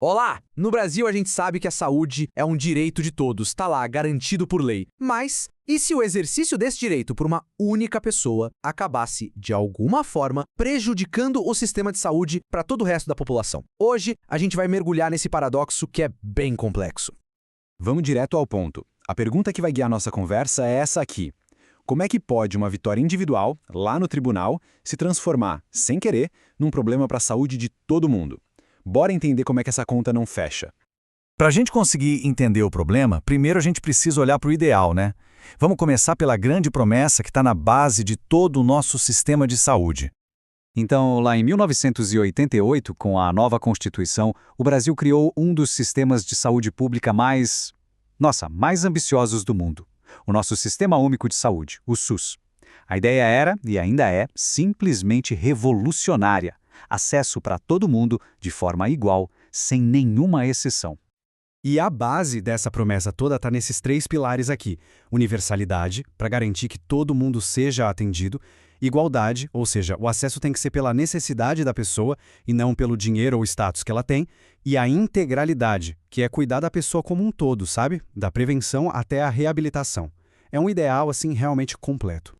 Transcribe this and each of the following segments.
Olá! No Brasil, a gente sabe que a saúde é um direito de todos, tá lá, garantido por lei. Mas, e se o exercício desse direito por uma única pessoa acabasse, de alguma forma, prejudicando o sistema de saúde para todo o resto da população? Hoje, a gente vai mergulhar nesse paradoxo que é bem complexo. Vamos direto ao ponto. A pergunta que vai guiar nossa conversa é essa aqui. Como é que pode uma vitória individual, lá no tribunal, se transformar, sem querer, num problema para a saúde de todo mundo? Bora entender como é que essa conta não fecha. Para a gente conseguir entender o problema, primeiro a gente precisa olhar para o ideal, né? Vamos começar pela grande promessa que está na base de todo o nosso sistema de saúde. Então, lá em 1988, com a nova Constituição, o Brasil criou um dos sistemas de saúde pública mais ambiciosos do mundo. O nosso Sistema Único de Saúde, o SUS. A ideia era, e ainda é, simplesmente revolucionária. Acesso para todo mundo, de forma igual, sem nenhuma exceção. E a base dessa promessa toda está nesses três pilares aqui. Universalidade, para garantir que todo mundo seja atendido. Igualdade, ou seja, o acesso tem que ser pela necessidade da pessoa e não pelo dinheiro ou status que ela tem. E a integralidade, que é cuidar da pessoa como um todo, sabe? Da prevenção até a reabilitação. É um ideal, assim, realmente completo.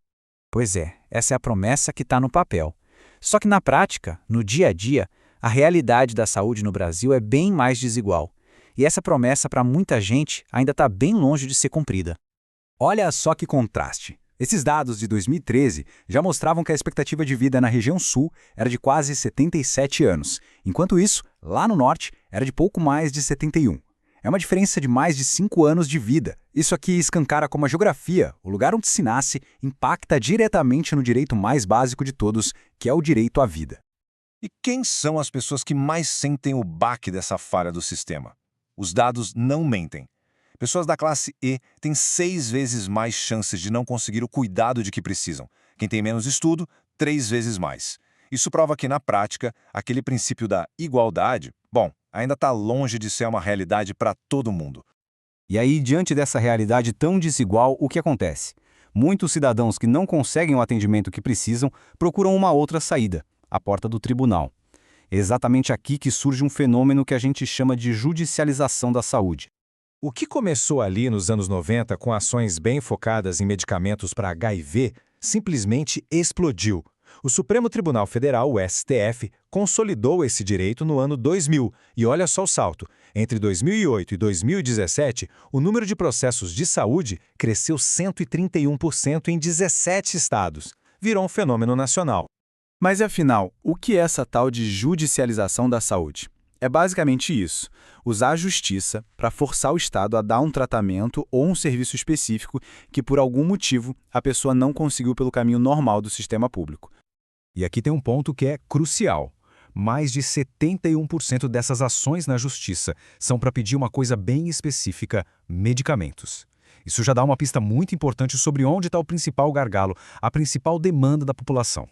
Pois é, essa é a promessa que está no papel. Só que na prática, no dia a dia, a realidade da saúde no Brasil é bem mais desigual. E essa promessa, para muita gente, ainda está bem longe de ser cumprida. Olha só que contraste. Esses dados de 2013 já mostravam que a expectativa de vida na região sul era de quase 77 anos, enquanto isso, lá no norte, era de pouco mais de 71. É uma diferença de mais de 5 anos de vida. Isso aqui escancara como a geografia, o lugar onde se nasce, impacta diretamente no direito mais básico de todos, que é o direito à vida. E quem são as pessoas que mais sentem o baque dessa falha do sistema? Os dados não mentem. Pessoas da classe E têm 6 vezes mais chances de não conseguir o cuidado de que precisam. Quem tem menos estudo, 3 vezes mais. Isso prova que, na prática, aquele princípio da igualdade, ainda está longe de ser uma realidade para todo mundo. E aí, diante dessa realidade tão desigual, o que acontece? Muitos cidadãos que não conseguem o atendimento que precisam procuram uma outra saída, a porta do tribunal. É exatamente aqui que surge um fenômeno que a gente chama de judicialização da saúde. O que começou ali nos anos 90 com ações bem focadas em medicamentos para HIV simplesmente explodiu. O Supremo Tribunal Federal, o STF, consolidou esse direito no ano 2000. E olha só o salto. Entre 2008 e 2017, o número de processos de saúde cresceu 131% em 17 estados. Virou um fenômeno nacional. Mas afinal, o que é essa tal de judicialização da saúde? É basicamente isso, usar a justiça para forçar o Estado a dar um tratamento ou um serviço específico que, por algum motivo, a pessoa não conseguiu pelo caminho normal do sistema público. E aqui tem um ponto que é crucial. Mais de 71% dessas ações na justiça são para pedir uma coisa bem específica: medicamentos. Isso já dá uma pista muito importante sobre onde está o principal gargalo, a principal demanda da população.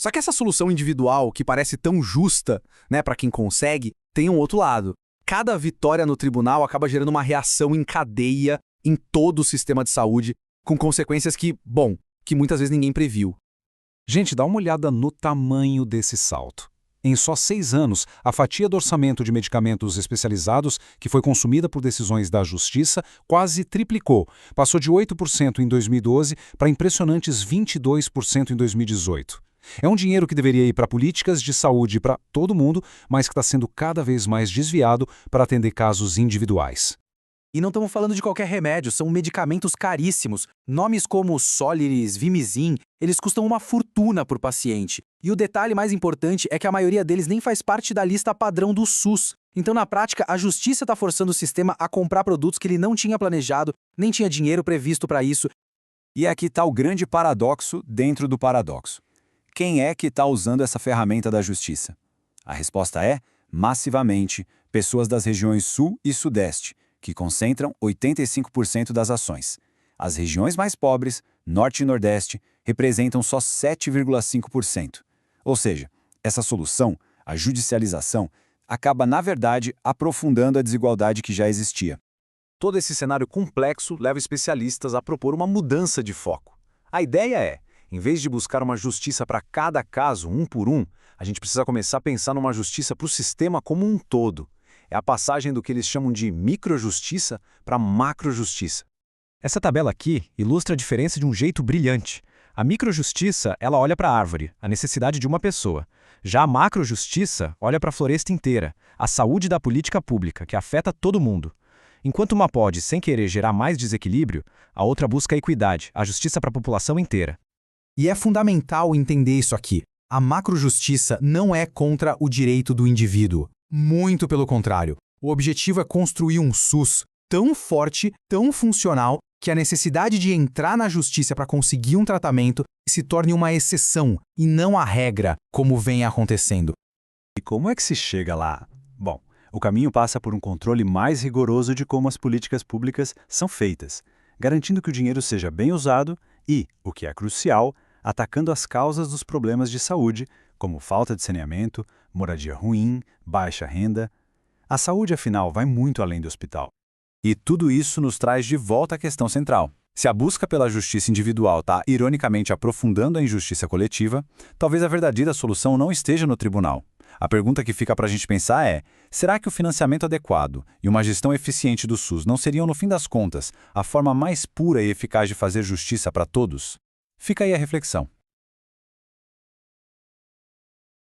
Só que essa solução individual, que parece tão justa, né, para quem consegue, tem um outro lado. Cada vitória no tribunal acaba gerando uma reação em cadeia em todo o sistema de saúde, com consequências que muitas vezes ninguém previu. Gente, dá uma olhada no tamanho desse salto. Em só 6 anos, a fatia do orçamento de medicamentos especializados, que foi consumida por decisões da Justiça, quase triplicou. Passou de 8% em 2012 para impressionantes 22% em 2018. É um dinheiro que deveria ir para políticas de saúde para todo mundo, mas que está sendo cada vez mais desviado para atender casos individuais. E não estamos falando de qualquer remédio, são medicamentos caríssimos. Nomes como Soliris, Vimizim, eles custam uma fortuna por paciente. E o detalhe mais importante é que a maioria deles nem faz parte da lista padrão do SUS. Então, na prática, a justiça está forçando o sistema a comprar produtos que ele não tinha planejado, nem tinha dinheiro previsto para isso. E aqui está o grande paradoxo dentro do paradoxo. Quem é que está usando essa ferramenta da justiça? A resposta é, massivamente, pessoas das regiões Sul e Sudeste, que concentram 85% das ações. As regiões mais pobres, Norte e Nordeste, representam só 7,5%. Ou seja, essa solução, a judicialização, acaba, na verdade, aprofundando a desigualdade que já existia. Todo esse cenário complexo leva especialistas a propor uma mudança de foco. A ideia é, em vez de buscar uma justiça para cada caso, um por um, a gente precisa começar a pensar numa justiça para o sistema como um todo. É a passagem do que eles chamam de microjustiça para macrojustiça. Essa tabela aqui ilustra a diferença de um jeito brilhante. A microjustiça, ela olha para a árvore, a necessidade de uma pessoa. Já a macrojustiça olha para a floresta inteira, a saúde da política pública, que afeta todo mundo. Enquanto uma pode, sem querer, gerar mais desequilíbrio, a outra busca a equidade, a justiça para a população inteira. E é fundamental entender isso aqui. A macrojustiça não é contra o direito do indivíduo. Muito pelo contrário. O objetivo é construir um SUS tão forte, tão funcional, que a necessidade de entrar na justiça para conseguir um tratamento se torne uma exceção e não a regra, como vem acontecendo. E como é que se chega lá? Bom, o caminho passa por um controle mais rigoroso de como as políticas públicas são feitas, garantindo que o dinheiro seja bem usado e, o que é crucial, atacando as causas dos problemas de saúde, como falta de saneamento, moradia ruim, baixa renda. A saúde, afinal, vai muito além do hospital. E tudo isso nos traz de volta à questão central. Se a busca pela justiça individual está, ironicamente, aprofundando a injustiça coletiva, talvez a verdadeira solução não esteja no tribunal. A pergunta que fica para a gente pensar é: será que o financiamento adequado e uma gestão eficiente do SUS não seriam, no fim das contas, a forma mais pura e eficaz de fazer justiça para todos? Fica aí a reflexão.